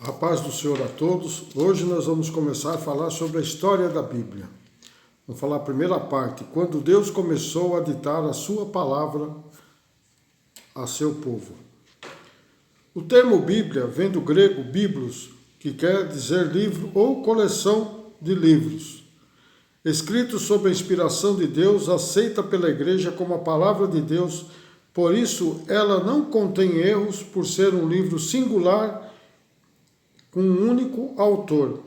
A paz do Senhor a todos. Hoje nós vamos começar a falar sobre a história da Bíblia. Vamos falar a primeira parte, quando Deus começou a ditar a sua palavra a seu povo. O termo Bíblia vem do grego biblos, que quer dizer livro ou coleção de livros, escritos sob a inspiração de Deus, aceita pela igreja como a palavra de Deus. Por isso, ela não contém erros por ser um livro singular com um único autor,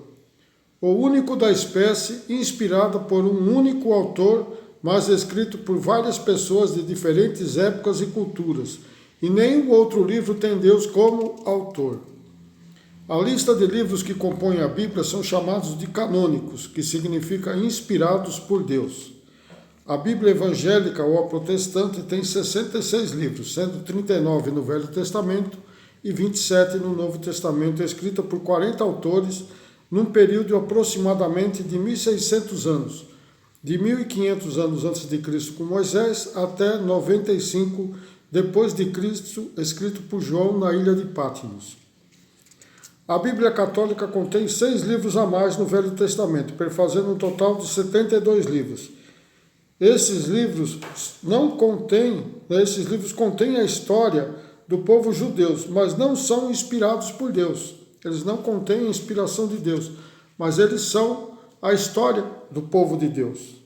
o único da espécie, inspirada por um único autor, mas escrito por várias pessoas de diferentes épocas e culturas, e nenhum outro livro tem Deus como autor. A lista de livros que compõem a Bíblia são chamados de canônicos, que significa inspirados por Deus. A Bíblia evangélica ou a protestante tem 66 livros, sendo 39 no Velho Testamento e 27 no Novo Testamento, escrita por 40 autores, num período de aproximadamente de 1.600 anos, de 1.500 anos antes de Cristo com Moisés até 95 depois de Cristo, escrito por João na ilha de Patmos. A Bíblia Católica contém 6 livros a mais no Velho Testamento, perfazendo um total de 72 livros. Esses livros contêm a história do povo judeu, mas não são inspirados por Deus. Eles não contêm a inspiração de Deus, mas eles são a história do povo de Deus.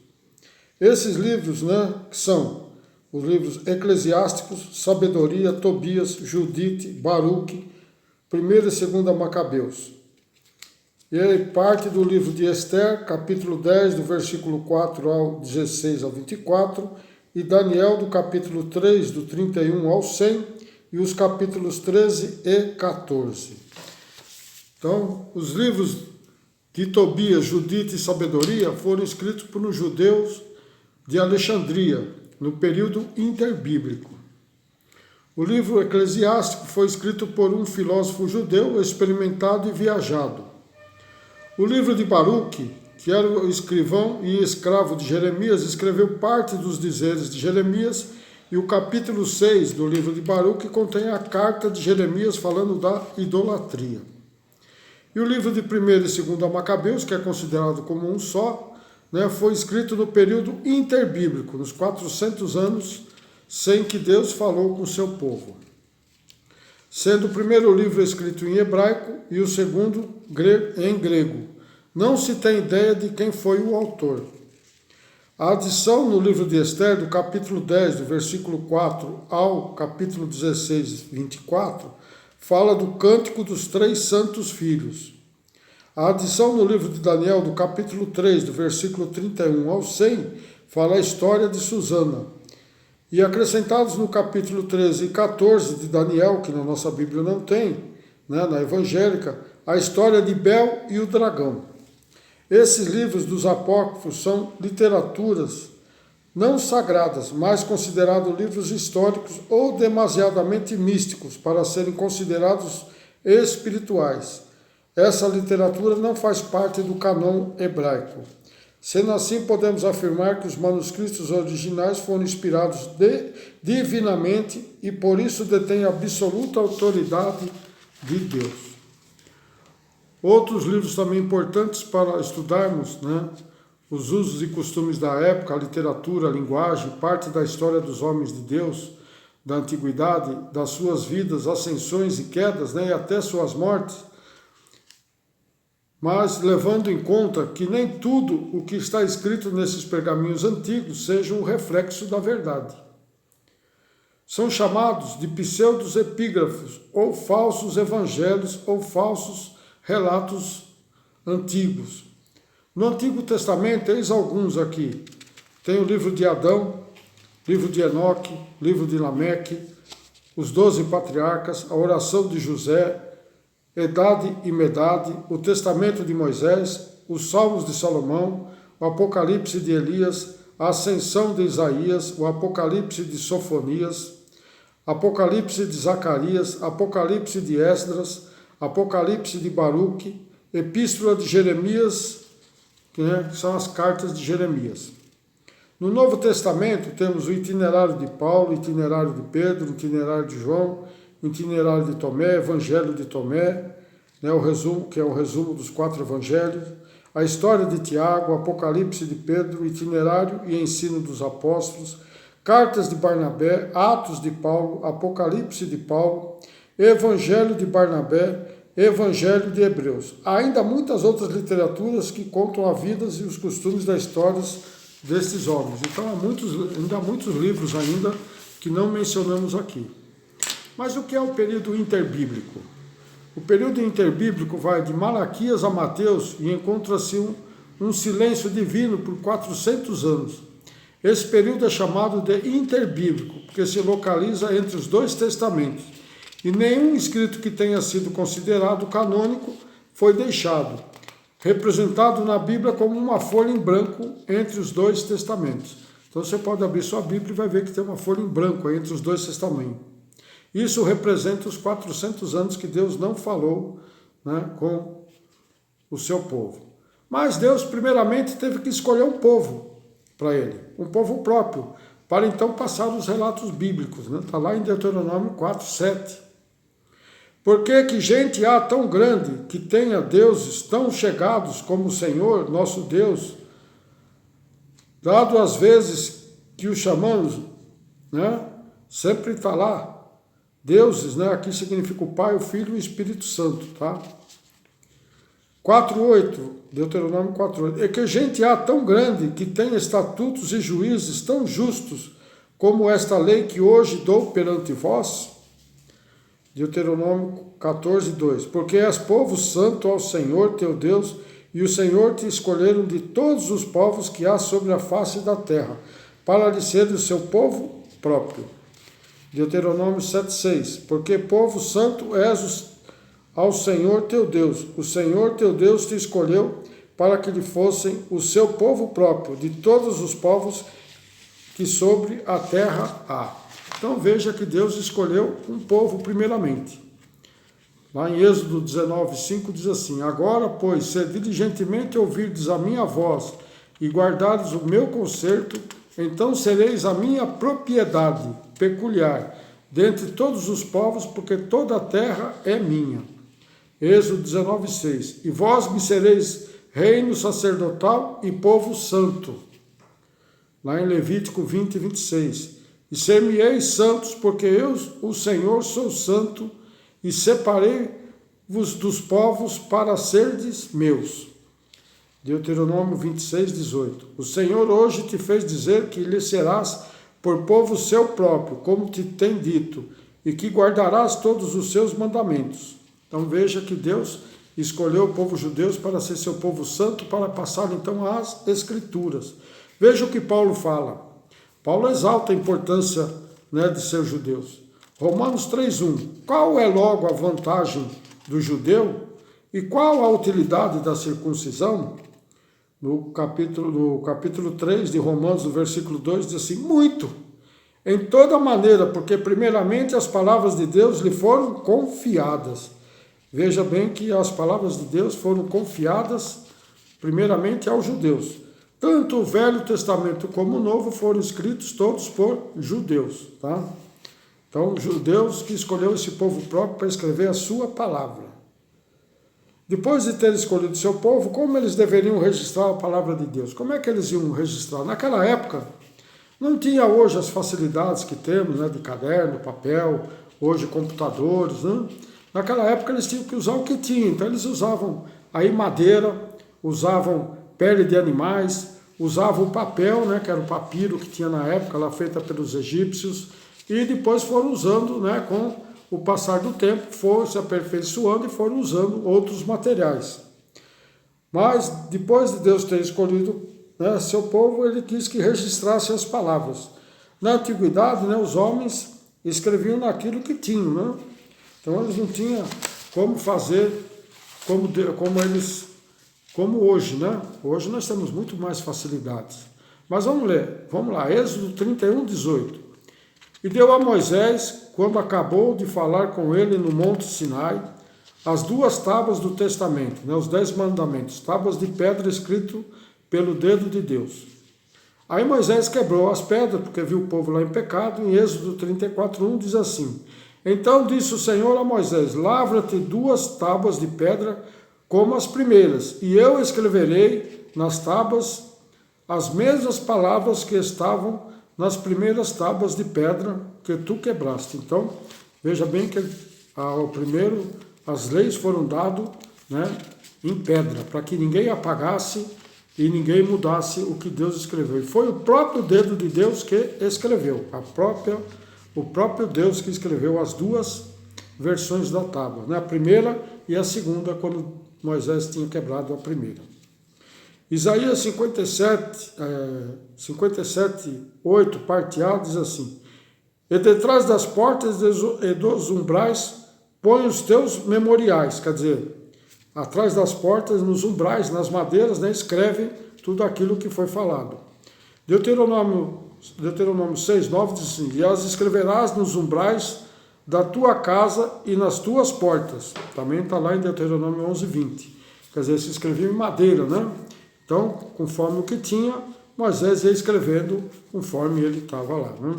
Esses livros, são os livros Eclesiásticos, Sabedoria, Tobias, Judite, Baruque, 1ª e 2ª Macabeus. E aí parte do livro de Esther, capítulo 10, do versículo 4 ao 16 ao 24, e Daniel, do capítulo 3, do 31 ao 100, e os capítulos 13 e 14. Então, os livros de Tobias, Judite e Sabedoria foram escritos por uns judeus de Alexandria, no período interbíblico. O livro Eclesiástico foi escrito por um filósofo judeu experimentado e viajado. O livro de Baruque, que era o escrivão e escravo de Jeremias, escreveu parte dos dizeres de Jeremias, e o capítulo 6 do livro de Baruque contém a carta de Jeremias falando da idolatria. E o livro de 1ª e 2ª Macabeus, que é considerado como um só, foi escrito no período interbíblico, nos 400 anos sem que Deus falou com o seu povo. Sendo o primeiro livro escrito em hebraico e o segundo em grego. Não se tem ideia de quem foi o autor. A adição no livro de Esther, do capítulo 10, do versículo 4 ao capítulo 16, 24, fala do cântico dos 3 santos filhos. A adição no livro de Daniel, do capítulo 3, do versículo 31 ao 100, fala a história de Susana. E acrescentados no capítulo 13 e 14 de Daniel, que na nossa Bíblia não tem, na evangélica, a história de Bel e o dragão. Esses livros dos apócrifos são literaturas não sagradas, mas considerados livros históricos ou demasiadamente místicos para serem considerados espirituais. Essa literatura não faz parte do cânon hebraico. Sendo assim, podemos afirmar que os manuscritos originais foram inspirados divinamente e por isso detêm a absoluta autoridade de Deus. Outros livros também importantes para estudarmos, os usos e costumes da época, a literatura, a linguagem, parte da história dos homens de Deus, da antiguidade, das suas vidas, ascensões e quedas, e até suas mortes, mas levando em conta que nem tudo o que está escrito nesses pergaminhos antigos seja um reflexo da verdade. São chamados de pseudos epígrafos, ou falsos evangelhos, ou falsos relatos antigos. No Antigo Testamento, eis alguns aqui. Tem o livro de Adão, livro de Enoque, livro de Lameque, os 12 patriarcas, a oração de José, Edade e Medade, o Testamento de Moisés, os Salmos de Salomão, o Apocalipse de Elias, a Ascensão de Isaías, o Apocalipse de Sofonias, Apocalipse de Zacarias, Apocalipse de Esdras, Apocalipse de Baruque, Epístola de Jeremias, que são as cartas de Jeremias. No Novo Testamento temos o itinerário de Paulo, o itinerário de Pedro, o itinerário de João, o itinerário de Tomé, Evangelho de Tomé, né, o resumo, que é o resumo dos 4 evangelhos, a história de Tiago, Apocalipse de Pedro, itinerário e ensino dos apóstolos, cartas de Barnabé, Atos de Paulo, Apocalipse de Paulo, Evangelho de Barnabé, Evangelho de Hebreus. Há ainda muitas outras literaturas que contam a vida e os costumes das histórias destes homens. Então ainda há muitos livros ainda que não mencionamos aqui. Mas o que é o período interbíblico? O período interbíblico vai de Malaquias a Mateus e encontra-se um silêncio divino por 400 anos. Esse período é chamado de interbíblico, porque se localiza entre os 2 testamentos. E nenhum escrito que tenha sido considerado canônico foi deixado, representado na Bíblia como uma folha em branco entre os 2 testamentos. Então você pode abrir sua Bíblia e vai ver que tem uma folha em branco entre os 2 testamentos. Isso representa os 400 anos que Deus não falou, né, com o seu povo. Mas Deus, primeiramente, teve que escolher um povo para ele, um povo próprio, para então passar os relatos bíblicos. Está lá em Deuteronômio 4:7. Por que gente há tão grande que tenha deuses tão chegados como o Senhor, nosso Deus, dado as vezes que o chamamos, né? Sempre está lá. Deuses, né? Aqui significa o Pai, o Filho e o Espírito Santo, tá? 4:8, Deuteronômio 4:8. É que gente há tão grande que tenha estatutos e juízes tão justos como esta lei que hoje dou perante vós. Deuteronômio 14:2. Porque és povo santo ao Senhor teu Deus, e o Senhor te escolheram de todos os povos que há sobre a face da terra, para lhe ser o seu povo próprio. Deuteronômio 7:6. Porque povo santo és ao Senhor teu Deus. O Senhor teu Deus te escolheu para que lhe fossem o seu povo próprio, de todos os povos que sobre a terra há. Então veja que Deus escolheu um povo primeiramente. Lá em Êxodo 19:5 diz assim: Agora, pois, se diligentemente ouvirdes a minha voz e guardares o meu concerto, então sereis a minha propriedade peculiar dentre todos os povos, porque toda a terra é minha. Êxodo 19:6. E vós me sereis reino sacerdotal e povo santo. Lá em Levítico 20:26. E ser-me-eis santos, porque eu, o Senhor, sou santo, e separei-vos dos povos para serdes meus. Deuteronômio 26:18. O Senhor hoje te fez dizer que lhe serás por povo seu próprio, como te tem dito, e que guardarás todos os seus mandamentos. Então veja que Deus escolheu o povo judeu para ser seu povo santo, para passar então as Escrituras. Veja o que Paulo fala. Paulo exalta a importância, né, de ser judeus. Romanos 3:1. Qual é logo a vantagem do judeu e qual a utilidade da circuncisão? No capítulo 3 de Romanos, no versículo 2, diz assim: muito, em toda maneira, porque primeiramente as palavras de Deus lhe foram confiadas. Veja bem que as palavras de Deus foram confiadas primeiramente aos judeus. Tanto o Velho Testamento como o Novo foram escritos todos por judeus, tá? Então, judeus que escolheu esse povo próprio para escrever a sua palavra. Depois de ter escolhido seu povo, como eles deveriam registrar a palavra de Deus? Como é que eles iam registrar? Naquela época, não tinha hoje as facilidades que temos, né, de caderno, papel, hoje computadores, né? Naquela época eles tinham que usar o que tinha, então eles usavam aí madeira, usavam pele de animais, usavam o papel, né, que era o papiro que tinha na época, lá feita pelos egípcios, e depois foram usando, né, com o passar do tempo, foram se aperfeiçoando e foram usando outros materiais. Mas depois de Deus ter escolhido, né, seu povo, ele quis que registrasse as palavras. Na antiguidade, né, os homens escreviam naquilo que tinham, né? Então eles não tinham como fazer como hoje, né? Hoje nós temos muito mais facilidades. Mas vamos ler, vamos lá, Êxodo 31:18. E deu a Moisés, quando acabou de falar com ele no Monte Sinai, as 2 tábuas do testamento, né, os 10 mandamentos, tábuas de pedra escrito pelo dedo de Deus. Aí Moisés quebrou as pedras, porque viu o povo lá em pecado, em Êxodo 34:1 diz assim: Então disse o Senhor a Moisés: lavra-te 2 tábuas de pedra como as primeiras, e eu escreverei nas tábuas as mesmas palavras que estavam nas primeiras tábuas de pedra que tu quebraste. Então, veja bem que ao primeiro as leis foram dadas, né, em pedra, para que ninguém apagasse e ninguém mudasse o que Deus escreveu. E foi o próprio dedo de Deus que escreveu, o próprio Deus que escreveu as 2 versões da tábua, né, a primeira e a segunda, quando Moisés tinha quebrado a primeira. Isaías 57:8, parte A, diz assim: e detrás das portas e dos umbrais põe os teus memoriais, quer dizer, atrás das portas, nos umbrais, nas madeiras, né, escreve tudo aquilo que foi falado. Deuteronômio 6:9 diz assim: e as escreverás nos umbrais da tua casa e nas tuas portas. Também está lá em Deuteronômio 11:20. Quer dizer, se escrevia em madeira, né? Então, conforme o que tinha, Moisés ia escrevendo conforme ele estava lá, né?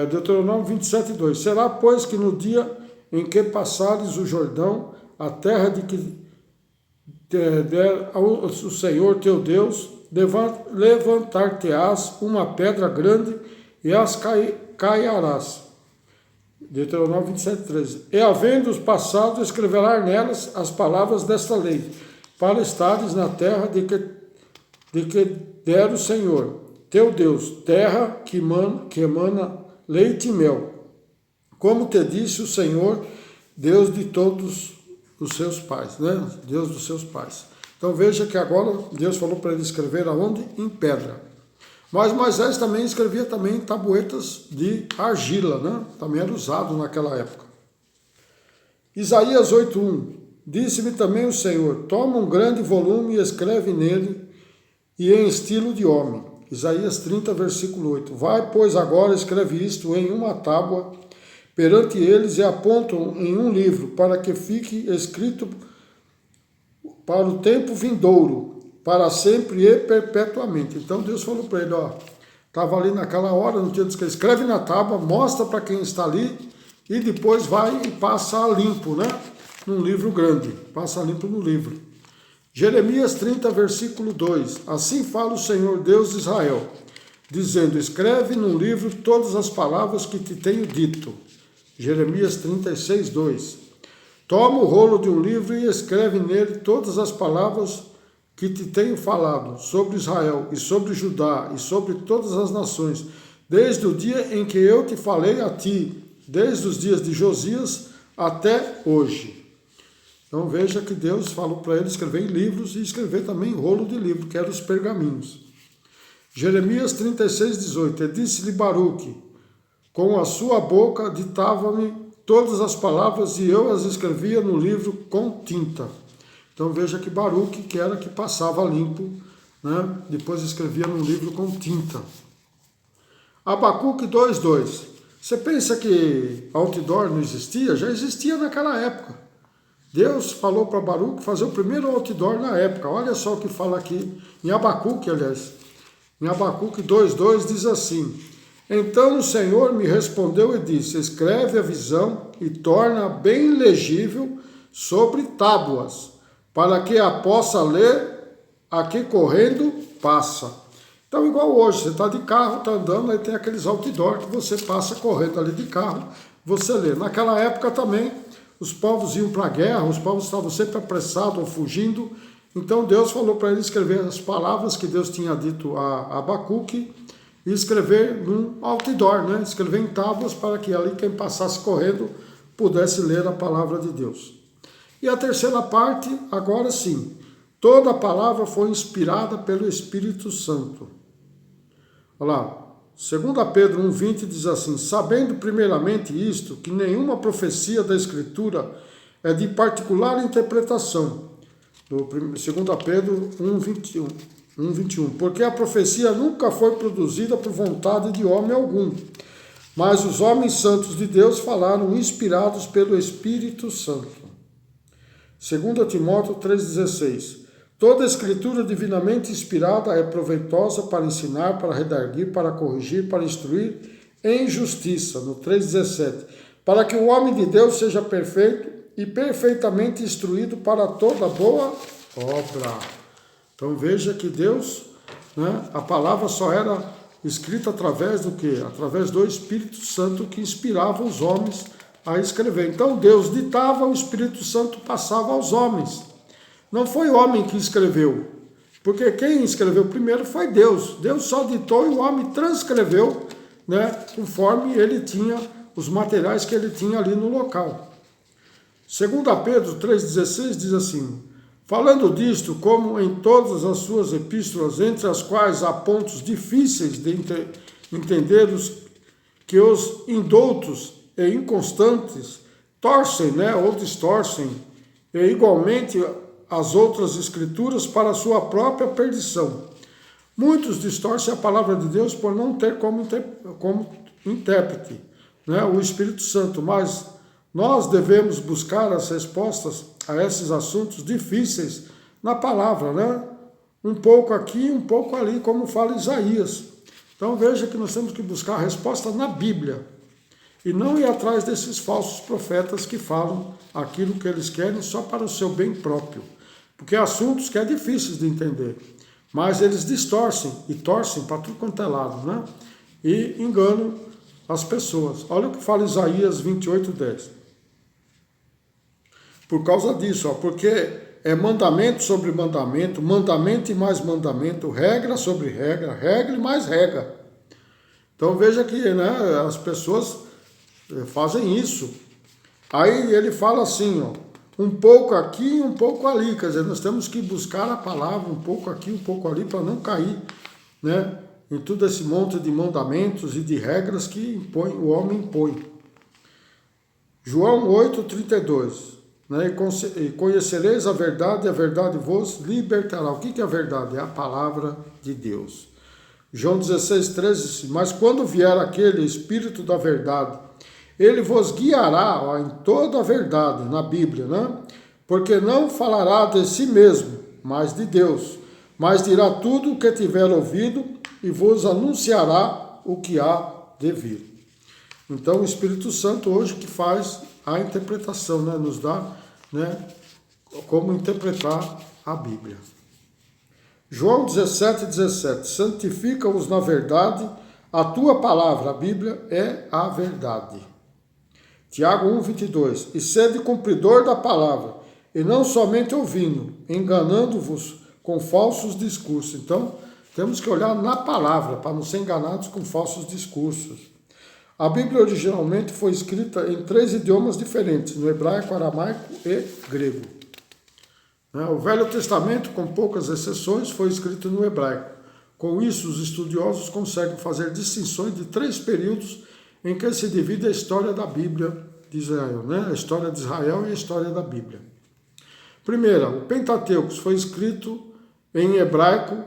Deuteronômio 27:2. Será, pois, que no dia em que passares o Jordão, a terra de que der o Senhor teu Deus, levantar-te-ás uma pedra grande e as caiarás. Deuteronômio 27:13. E havendo passado, escreverás nelas as palavras desta lei, para estares na terra de que der o Senhor teu Deus, terra que emana leite e mel, como te disse o Senhor, Deus de todos os seus pais, né? Deus dos seus pais. Então veja que agora Deus falou para ele escrever aonde? Em pedra. Mas Moisés também escrevia também em tabuetas de argila, né? Também era usado naquela época. Isaías 8:1. Disse-me também o Senhor: toma um grande volume e escreve nele, e em estilo de homem. Isaías 30, versículo 8. Vai, pois, agora escreve isto em uma tábua perante eles e apontam em um livro, para que fique escrito para o tempo vindouro, para sempre e perpetuamente. Então Deus falou para ele, estava ali naquela hora, no dia de escrever, escreve na tábua, mostra para quem está ali, e depois vai e passa a limpo, né? Num livro grande, passa a limpo no livro. Jeremias 30, versículo 2. Assim fala o Senhor Deus de Israel, dizendo: escreve num livro todas as palavras que te tenho dito. Jeremias 36, 2. Toma o rolo de um livro e escreve nele todas as palavras que te tenho falado sobre Israel e sobre Judá e sobre todas as nações, desde o dia em que eu te falei a ti, desde os dias de Josias até hoje. Então veja que Deus falou para ele escrever em livros e escrever também em rolo de livro, que eram os pergaminhos. Jeremias 36, 18. E disse-lhe Baruque: com a sua boca ditava-me todas as palavras e eu as escrevia no livro com tinta. Então veja que Baruque, que era que passava limpo, né? Depois escrevia no livro com tinta. Abacuque 2:2. Você pensa que outdoor não existia? Já existia naquela época. Deus falou para Baruque fazer o primeiro outdoor na época. Olha só o que fala aqui, em Abacuque, aliás. Em Abacuque 2:2 diz assim: então o Senhor me respondeu e disse: escreve a visão e torna bem legível sobre tábuas, para que a possa ler a que correndo passa. Então, igual hoje, você está de carro, está andando, aí tem aqueles outdoor que você passa correndo ali de carro, você lê. Naquela época também, os povos iam para a guerra, os povos estavam sempre apressados ou fugindo. Então Deus falou para ele escrever as palavras que Deus tinha dito a Abacuque e escrever num outdoor, né? Escrever em tábuas para que ali quem passasse correndo pudesse ler a palavra de Deus. E a terceira parte, agora sim, toda a palavra foi inspirada pelo Espírito Santo. Olha lá, 2 Pedro 1,20 diz assim: sabendo primeiramente isto, que nenhuma profecia da Escritura é de particular interpretação. Do 2 Pedro 1,21. Porque a profecia nunca foi produzida por vontade de homem algum, mas os homens santos de Deus falaram inspirados pelo Espírito Santo. 2 Timóteo 3,16. Toda a escritura divinamente inspirada é proveitosa para ensinar, para redarguir, para corrigir, para instruir em justiça. No 3,17. para que o homem de Deus seja perfeito e perfeitamente instruído para toda boa obra. Então veja que Deus, né, a palavra só era escrita através do quê? Através do Espírito Santo que inspirava os homens a escrever. Então Deus ditava, o Espírito Santo passava aos homens. Não foi o homem que escreveu, porque quem escreveu primeiro foi Deus. Deus só ditou e o homem transcreveu, né, conforme ele tinha os materiais que ele tinha ali no local. 2 Pedro 3,16 diz assim: falando disto, como em todas as suas epístolas, entre as quais há pontos difíceis de entender, que os indoutos e inconstantes torcem, né, ou distorcem, e igualmente as outras escrituras para a sua própria perdição. Muitos distorcem a palavra de Deus por não ter como intérprete, né, o Espírito Santo, mas nós devemos buscar as respostas a esses assuntos difíceis na palavra, né? Um pouco aqui, um pouco ali, como fala Isaías. Então veja que nós temos que buscar a resposta na Bíblia e não ir atrás desses falsos profetas que falam aquilo que eles querem só para o seu bem próprio. Porque há assuntos que é difíceis de entender, mas eles distorcem e torcem para tudo quanto é lado, né? E enganam as pessoas. Olha o que fala Isaías 28:10. Por causa disso, ó, porque é mandamento sobre mandamento, mandamento e mais mandamento, regra sobre regra, regra e mais regra. Então veja que, né, as pessoas fazem isso. Aí ele fala assim, ó, um pouco aqui e um pouco ali, quer dizer, nós temos que buscar a palavra um pouco aqui, um pouco ali, para não cair, né, em todo esse monte de mandamentos e de regras que o homem impõe. João 8:32. Né? E conhecereis a verdade vos libertará. O que é a verdade? É a palavra de Deus. João 16:13. Mas quando vier aquele Espírito da verdade, ele vos guiará, ó, em toda a verdade, na Bíblia, né? Porque não falará de si mesmo, mas de Deus, mas dirá tudo o que tiver ouvido e vos anunciará o que há de vir. Então o Espírito Santo hoje que faz a interpretação, né? Nos dá, né, como interpretar a Bíblia. João 17:17. Santifica-os na verdade, a tua palavra, a Bíblia, é a verdade. Tiago 1:22. E sede cumpridor da palavra, e não somente ouvindo, enganando-vos com falsos discursos. Então, temos que olhar na palavra, para não ser enganados com falsos discursos. A Bíblia originalmente foi escrita em 3 idiomas diferentes, no hebraico, aramaico e grego. O Velho Testamento, com poucas exceções, foi escrito no hebraico. Com isso, os estudiosos conseguem fazer distinções de 3 períodos em que se divide a história da Bíblia de Israel, né? A história de Israel e a história da Bíblia. Primeira, o Pentateuco foi escrito em hebraico,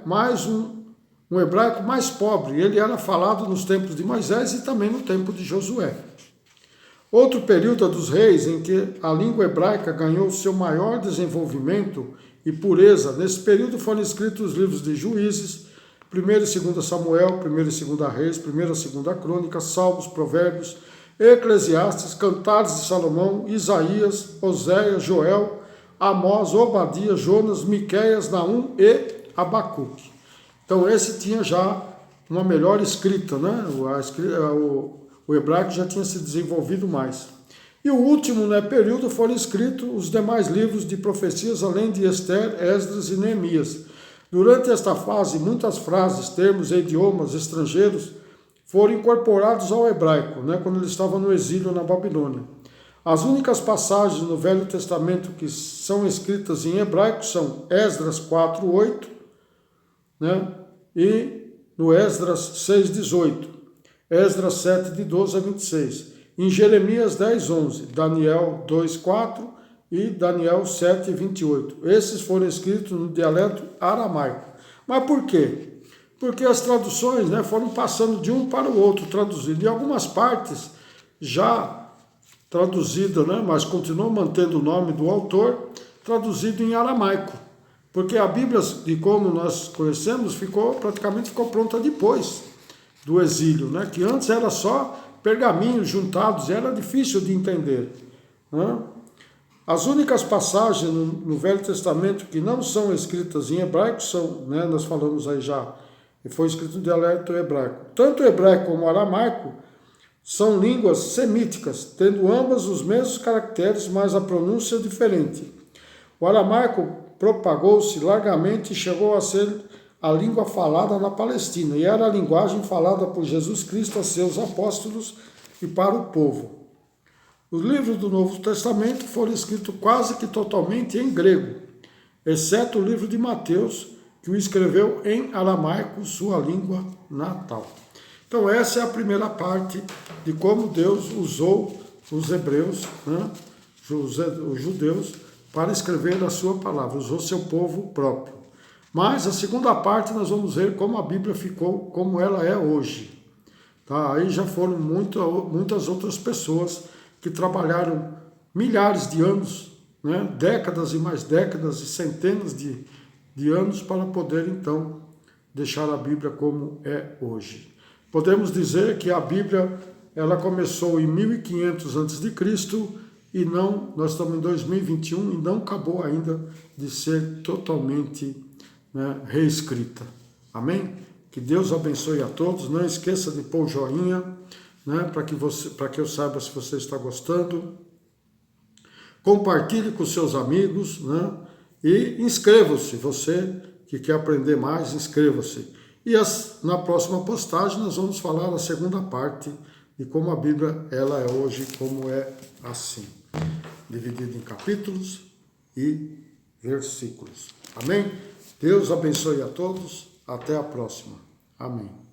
um hebraico mais pobre. Ele era falado nos tempos de Moisés e também no tempo de Josué. Outro período é dos reis, em que a língua hebraica ganhou seu maior desenvolvimento e pureza. Nesse período foram escritos os livros de Juízes, 1 e 2 Samuel, 1 e 2 Reis, 1 e 2 Crônicas, Salmos, Provérbios, Eclesiastes, Cantares de Salomão, Isaías, Oséias, Joel, Amós, Obadias, Jonas, Miqueias, Naum e Abacuque. Então esse tinha já uma melhor escrita, né? O hebraico já tinha se desenvolvido mais. E o último, né, período foram escritos os demais livros de profecias, além de Ester, Esdras e Neemias. Durante esta fase, muitas frases, termos e idiomas estrangeiros foram incorporados ao hebraico, né, quando ele estava no exílio na Babilônia. As únicas passagens no Velho Testamento que são escritas em hebraico são Esdras 4:8, né, e no Esdras 6:18. Esdras 7, de 12 a 26. Em Jeremias 10:11, Daniel 2:4 e Daniel 7:28. Esses foram escritos no dialeto aramaico. Mas por quê? Porque as traduções, né, foram passando de um para o outro, traduzido. Em algumas partes já traduzido, né, mas continuou mantendo o nome do autor, traduzido em aramaico. Porque a Bíblia, de como nós conhecemos, praticamente ficou pronta depois do exílio, né? Que antes era só pergaminhos juntados, era difícil de entender, né? As únicas passagens no Velho Testamento que não são escritas em hebraico são, né, nós falamos aí já, e foi escrito no dialeto hebraico. Tanto o hebraico como o aramaico são línguas semíticas, tendo ambas os mesmos caracteres, mas a pronúncia é diferente. O aramaico propagou-se largamente e chegou a ser a língua falada na Palestina, e era a linguagem falada por Jesus Cristo a seus apóstolos e para o povo. Os livros do Novo Testamento foram escritos quase que totalmente em grego, exceto o livro de Mateus, que o escreveu em aramaico, sua língua natal. Então essa é a primeira parte de como Deus usou os hebreus, né, os judeus, para escrever a sua palavra, usou seu povo próprio. Mas a segunda parte nós vamos ver como a Bíblia ficou, como ela é hoje. Tá? Aí já foram muitas outras pessoas que trabalharam milhares de anos, né, décadas e mais décadas e centenas de anos para poder então deixar a Bíblia como é hoje. Podemos dizer que a Bíblia ela começou em 1500 a.C. e não, nós estamos em 2021 e não acabou ainda de ser totalmente, né, reescrita. Amém? Que Deus abençoe a todos. Não esqueça de pôr o joinha, né, para que eu saiba se você está gostando. Compartilhe com seus amigos, né, e inscreva-se. Você que quer aprender mais, inscreva-se. E na próxima postagem nós vamos falar a segunda parte de como a Bíblia ela é hoje, como é assim, dividida em capítulos e versículos. Amém? Deus abençoe a todos. Até a próxima. Amém.